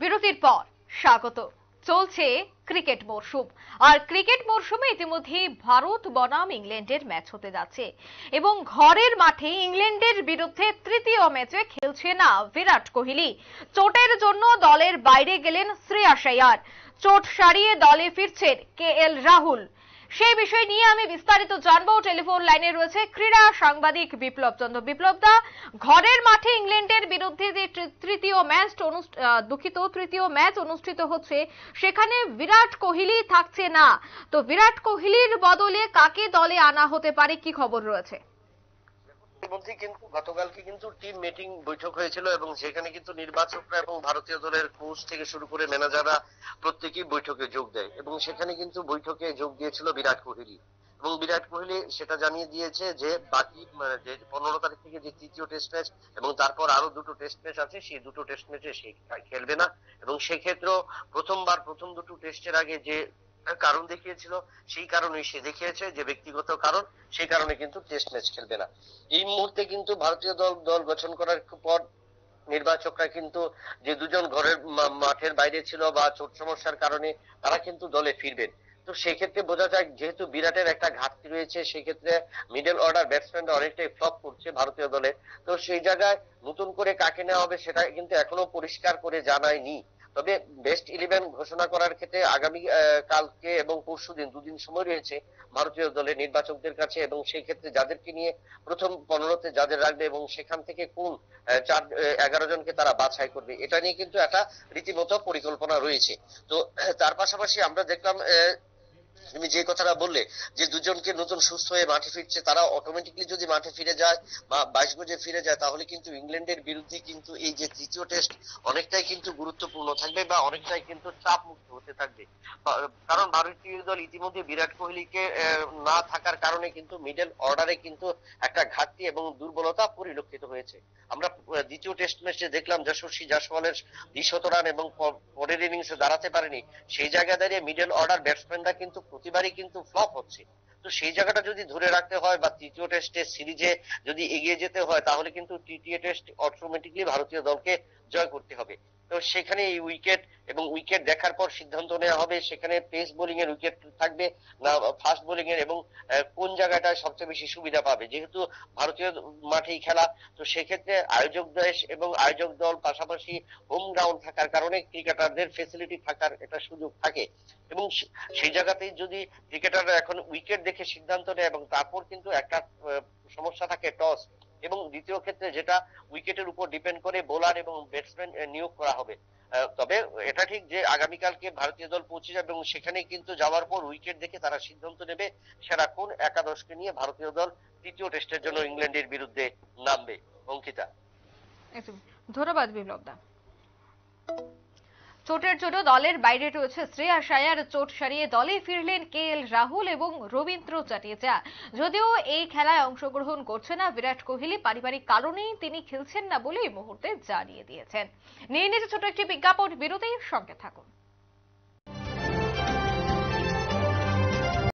বিরতির পর স্বাগত। চলছে ক্রিকেট মরশুম, আর ক্রিকেট মরশুমে ইতিমধ্যে ভারত বনাম ইংল্যান্ডের ম্যাচ হতে যাচ্ছে এবং ঘরের মাঠে ইংল্যান্ডের বিরুদ্ধে তৃতীয় ম্যাচে খেলছে না বিরাট কোহলি। চোটের জন্য দলের বাইরে গেলেন শ্রেয়াস আইয়ার, চোট সারিয়ে দলে ফিরছেন কেএল রাহুল। সেই বিষয় নিয়ে আমি বিস্তারিত জানবো। টেলিফোন লাইনে রয়েছে ক্রীড়া সাংবাদিক বিপ্লব চন্দ্র। বিপ্লব দা, ঘরের মাঠে ইংল্যান্ডের বিরুদ্ধে যে তৃতীয় ম্যাচ অনুষ্ঠিত হচ্ছে, সেখানে বিরাট কোহলি থাকছে না। তো বিরাট কোহলির বদলে কাকে দলে আনা হতে পারে, কি খবর রয়েছে? মধ্যে কিন্তু গতকালকে কিন্তু টিম মিটিং বৈঠক হয়েছিল এবং সেখানে কিন্তু নির্বাচকরা এবং ভারতীয় দলের কোচ থেকে শুরু করে ম্যানেজাররা প্রত্যেকেই বৈঠকে যোগ দেয় এবং সেখানে কিন্তু বৈঠকে যোগ দিয়েছিল বিরাট কোহলি। এবং বিরাট কোহলি সেটা জানিয়ে দিয়েছে যে বাকি যে 15 তারিখ থেকে যে তৃতীয় টেস্ট ম্যাচ এবং তারপর আরো দুটো টেস্ট ম্যাচ আছে, সেই দুটো টেস্ট ম্যাচে সে খেলবে না এবং সেক্ষেত্রেও প্রথম দুটো টেস্টের আগে যে কারণ দেখিয়েছিল সেই কারণেই সে দেখিয়েছে যে ব্যক্তিগত কারণ, সেই কারণে কিন্তু টেস্ট ম্যাচ খেলবে না। এই মুহূর্তে কিন্তু ভারতীয় দল গঠন করার পর নির্বাচকরা কিন্তু যে দুজন ঘরের মাঠের বাইরে ছিল বা চোট সমস্যার কারণে তারা কিন্তু দলে ফিরবেন। তো সেক্ষেত্রে বোঝা যায় যেহেতু বিরাটের একটা ঘাটতি রয়েছে, সেক্ষেত্রে মিডল অর্ডার ব্যাটসম্যানরা অনেকটাই ফ্লপ করছে ভারতীয় দলে। তো সেই জায়গায় নতুন করে কাকে নেওয়া হবে সেটা কিন্তু এখনো পরিষ্কার করে জানায়নি। তবে বেস্ট 11 ঘোষণা করার ক্ষেত্রে আগামী কালকে এবং পরশুদিন দুদিন সময় রয়েছে ভারতীয় দলের নির্বাচকদের কাছে এবং সেই ক্ষেত্রে যাদেরকে নিয়ে প্রথম 15তে যাদের রাখবে এবং সেখান থেকে কোন 11 জনকে তারা বাছাই করবে, এটা নিয়ে কিন্তু একটা রীতিমতো পরিকল্পনা রয়েছে। তো তার পাশাপাশি আমরা দেখলাম তুমি যে কথাটা বললে যে দুজনকে নতুন সুস্থ হয়ে মাঠে ফিরছে, তারা অটোমেটিকলি যদি মাঠে ফিরে যায় বা 22 গজে ফিরে যায় তাহলে কিন্তু ইংল্যান্ডের বিরুদ্ধে কিন্তু এই যে তৃতীয় টেস্ট অনেকটাই কিন্তু গুরুত্বপূর্ণ থাকবে বা অনেকটাই কিন্তু চাপ মুক্ত হতে থাকবে। কারণ ভারতীয় দল ইতিমধ্যে বিরাট কোহলিকে না থাকার কারণে কিন্তু মিডল অর্ডারে কিন্তু একটা ঘাটতি এবং দুর্বলতা পরিলক্ষিত হয়েছে। আমরা দ্বিতীয় টেস্ট ম্যাচে দেখলাম যশস্বী জয়সওয়ালের 20 রান এবং পরের ইনিংসে দাঁড়াতে পারেনি। সেই জায়গায় দাঁড়িয়ে মিডল অর্ডার ব্যাটসম্যানরা কিন্তু প্রতিবারই কিন্তু ফ্লপ হচ্ছে। তো সেই জায়গাটা যদি ধরে রাখতে হয় বা তৃতীয় টেস্টে সিরিজে যদি এগিয়ে যেতে হয় তাহলে কিন্তু তৃতীয় টেস্ট অটোমেটিকলি ভারতীয় দলকে জয় করতে হবে। তো সেখানে এই উইকেট দেখার পর সিদ্ধান্ত নেওয়া হবে সেখানে পেস বোলিং এর উইকেট থাকবে না ফাস্ট বোলিং এর, এবং কোন জায়গাটায় সবচেয়ে বেশি সুবিধা পাবে। যেহেতু ভারতীয় মাঠেই খেলা, তো সেক্ষেত্রে আয়োজক দেশ এবং আয়োজক দল পাশাপাশি হোম গ্রাউন্ড থাকার কারণে ক্রিকেটারদের ফেসিলিটি থাকার একটা সুযোগ থাকে এবং সেই জায়গাতেই যদি ক্রিকেটাররা এখন উইকেট দেখে সিদ্ধান্ত নেয় এবং তারপর কিন্তু একটা সমস্যা থাকে টস, এবং দ্বিতীয় ক্ষেত্রে যেটা উইকেটের উপর ডিপেন্ড করে বোলার এবং ব্যাটসম্যান নিয়োগ করা হবে। তবে এটা ঠিক যে আগামীকালকে ভারতীয় দল পৌঁছে যাবে এবং সেখানে কিন্তু যাওয়ার পর উইকেট দেখে তারা সিদ্ধান্ত নেবে সেরা কোন একাদশকে নিয়ে ভারতীয় দল তৃতীয় টেস্টের জন্য ইংল্যান্ডের বিরুদ্ধে নামবে। অঙ্কিতা, ধন্যবাদ বিপ্লব দা। চোটের জন্য দলের বাইরে রয়েছে শ্রেয়াস আইয়ার, চোট সারিয়ে দলে ফিরলেন কেএল রাহুল এবং রবীন্দ্র জাদেজা। যদিও এই খেলায় অংশগ্রহণ করছে না বিরাট কোহলি, পারিবারিক কারণেই তিনি খেলছেন না বলে এই মুহূর্তে জানিয়ে দিয়েছেন। নিয়ে নিতে ছোট একটি বিজ্ঞাপন বিরতির সঙ্গে থাকুন।